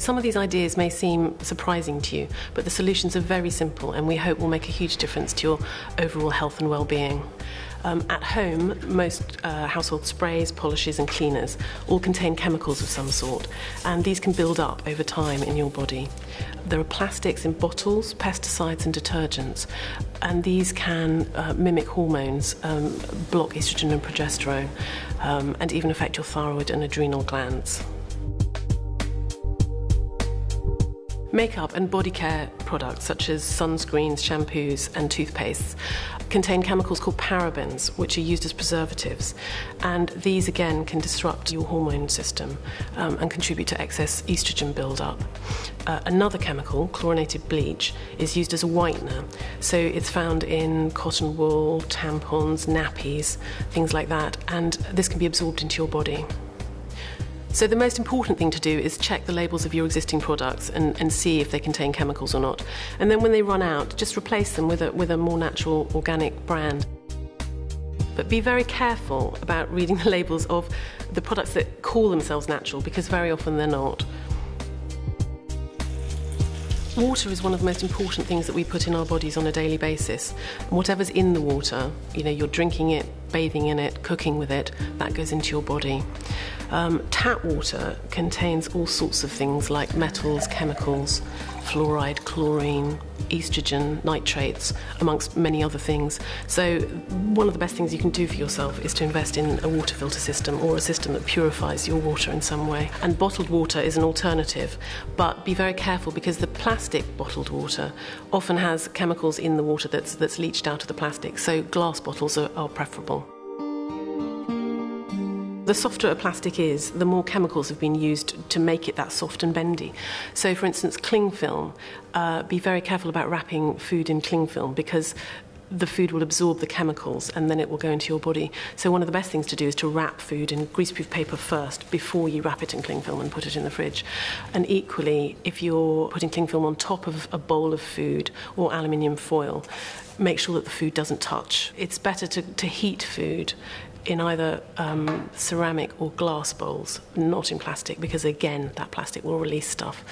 Some of these ideas may seem surprising to you, but the solutions are very simple and we hope will make a huge difference to your overall health and well-being. At home, most household sprays, polishes and cleaners all contain chemicals of some sort, and these can build up over time in your body. There are plastics in bottles, pesticides and detergents, and these can mimic hormones, block estrogen and progesterone, and even affect your thyroid and adrenal glands. Makeup and body care products such as sunscreens, shampoos and toothpastes contain chemicals called parabens, which are used as preservatives, and these again can disrupt your hormone system and contribute to excess estrogen buildup. Another chemical, chlorinated bleach, is used as a whitener, so it's found in cotton wool, tampons, nappies, things like that, and this can be absorbed into your body. So the most important thing to do is check the labels of your existing products and see if they contain chemicals or not. And then when they run out, just replace them with a more natural, organic brand. But be very careful about reading the labels of the products that call themselves natural, because very often they're not. Water is one of the most important things that we put in our bodies on a daily basis. Whatever's in the water, you're drinking it, bathing in it, cooking with it, that goes into your body. Tap water contains all sorts of things like metals, chemicals, fluoride, chlorine, estrogen, nitrates, amongst many other things. So one of the best things you can do for yourself is to invest in a water filter system or a system that purifies your water in some way. And bottled water is an alternative, but be very careful because the plastic bottled water often has chemicals in the water that's leached out of the plastic, so glass bottles are preferable. The softer a plastic is, the more chemicals have been used to make it that soft and bendy. So, for instance, cling film. Be very careful about wrapping food in cling film because the food will absorb the chemicals and then it will go into your body. So one of the best things to do is to wrap food in greaseproof paper first before you wrap it in cling film and put it in the fridge. And equally, if you're putting cling film on top of a bowl of food or aluminium foil, make sure that the food doesn't touch. It's better to heat food in either ceramic or glass bowls, not in plastic, because again, that plastic will release stuff.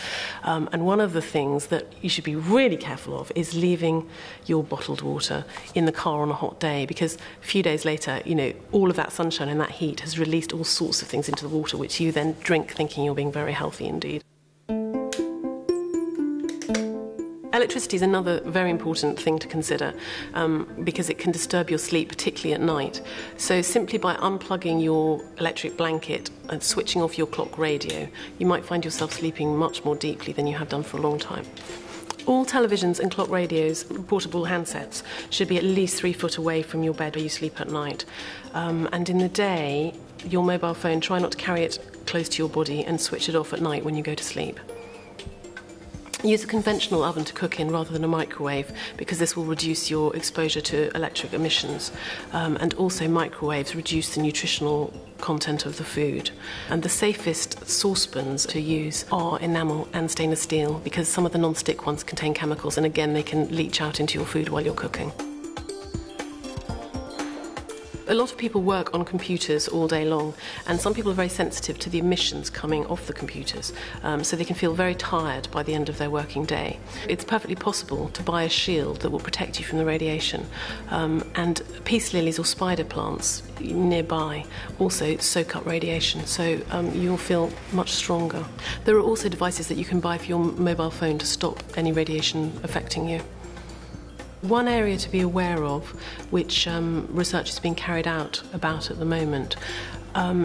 And one of the things that you should be really careful of is leaving your bottled water in the car on a hot day, because a few days later, all of that sunshine and that heat has released all sorts of things into the water, which you then drink thinking you're being very healthy indeed. Electricity is another very important thing to consider because it can disturb your sleep, particularly at night. So simply by unplugging your electric blanket and switching off your clock radio, you might find yourself sleeping much more deeply than you have done for a long time. All televisions and clock radios, portable handsets, should be at least 3 foot away from your bed where you sleep at night. And in the day, your mobile phone, try not to carry it close to your body and switch it off at night when you go to sleep. Use a conventional oven to cook in rather than a microwave because this will reduce your exposure to electric emissions. And also microwaves reduce the nutritional content of the food. And the safest saucepans to use are enamel and stainless steel because some of the non-stick ones contain chemicals and again they can leach out into your food while you're cooking. A lot of people work on computers all day long, and some people are very sensitive to the emissions coming off the computers, so they can feel very tired by the end of their working day. It's perfectly possible to buy a shield that will protect you from the radiation, and peace lilies or spider plants nearby also soak up radiation, so you'll feel much stronger. There are also devices that you can buy for your mobile phone to stop any radiation affecting you. One area to be aware of, which research is being carried out about at the moment,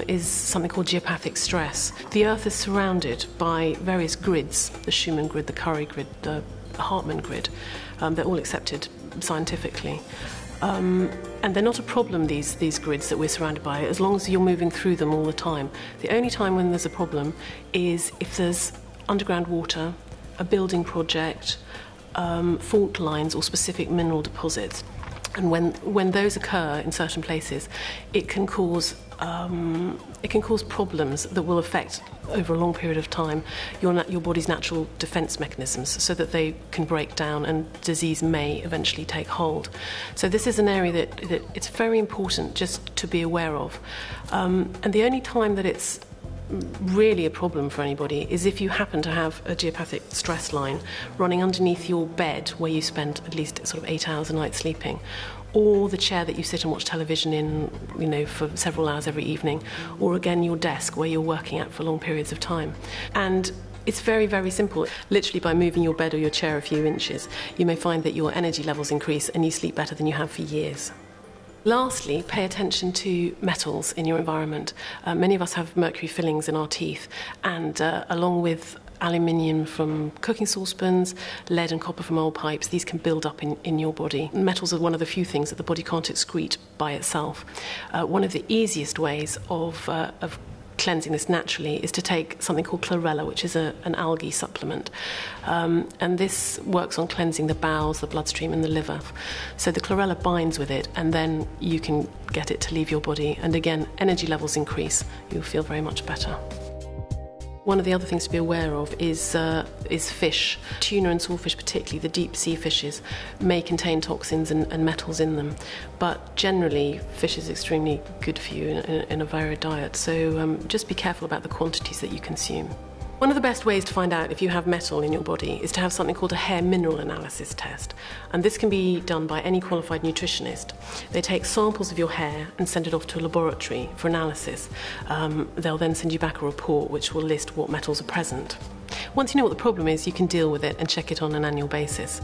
is something called geopathic stress. The Earth is surrounded by various grids, the Schumann grid, the Curry grid, the Hartmann grid. They're all accepted scientifically. And they're not a problem, these grids that we're surrounded by, as long as you're moving through them all the time. The only time when there's a problem is if there's underground water, a building project, fault lines or specific mineral deposits, and when those occur in certain places, it can cause problems that will affect over a long period of time your body's natural defense mechanisms, so that they can break down and disease may eventually take hold. So this is an area that it's very important just to be aware of, and the only time that it's really a problem for anybody is if you happen to have a geopathic stress line running underneath your bed where you spend at least sort of 8 hours a night sleeping, or the chair that you sit and watch television in, for several hours every evening, or again your desk where you're working at for long periods of time. And it's very, very simple. Literally by moving your bed or your chair a few inches, you may find that your energy levels increase and you sleep better than you have for years. Lastly, pay attention to metals in your environment. Many of us have mercury fillings in our teeth, and along with aluminium from cooking saucepans, lead and copper from old pipes, these can build up in your body. Metals are one of the few things that the body can't excrete by itself. One of the easiest ways of cleansing this naturally is to take something called chlorella, which is an algae supplement, and this works on cleansing the bowels, the bloodstream and the liver. So the chlorella binds with it, and then you can get it to leave your body, and again energy levels increase, you'll feel very much better. One of the other things to be aware of is fish. Tuna and swordfish particularly, the deep sea fishes, may contain toxins and metals in them, but generally fish is extremely good for you in a varied diet, so just be careful about the quantities that you consume. One of the best ways to find out if you have metal in your body is to have something called a hair mineral analysis test, and this can be done by any qualified nutritionist. They take samples of your hair and send it off to a laboratory for analysis. They'll then send you back a report which will list what metals are present. Once you know what the problem is, you can deal with it and check it on an annual basis.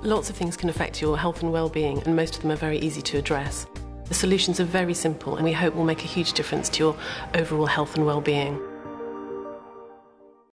Lots of things can affect your health and well-being, and most of them are very easy to address. The solutions are very simple, and we hope will make a huge difference to your overall health and well-being.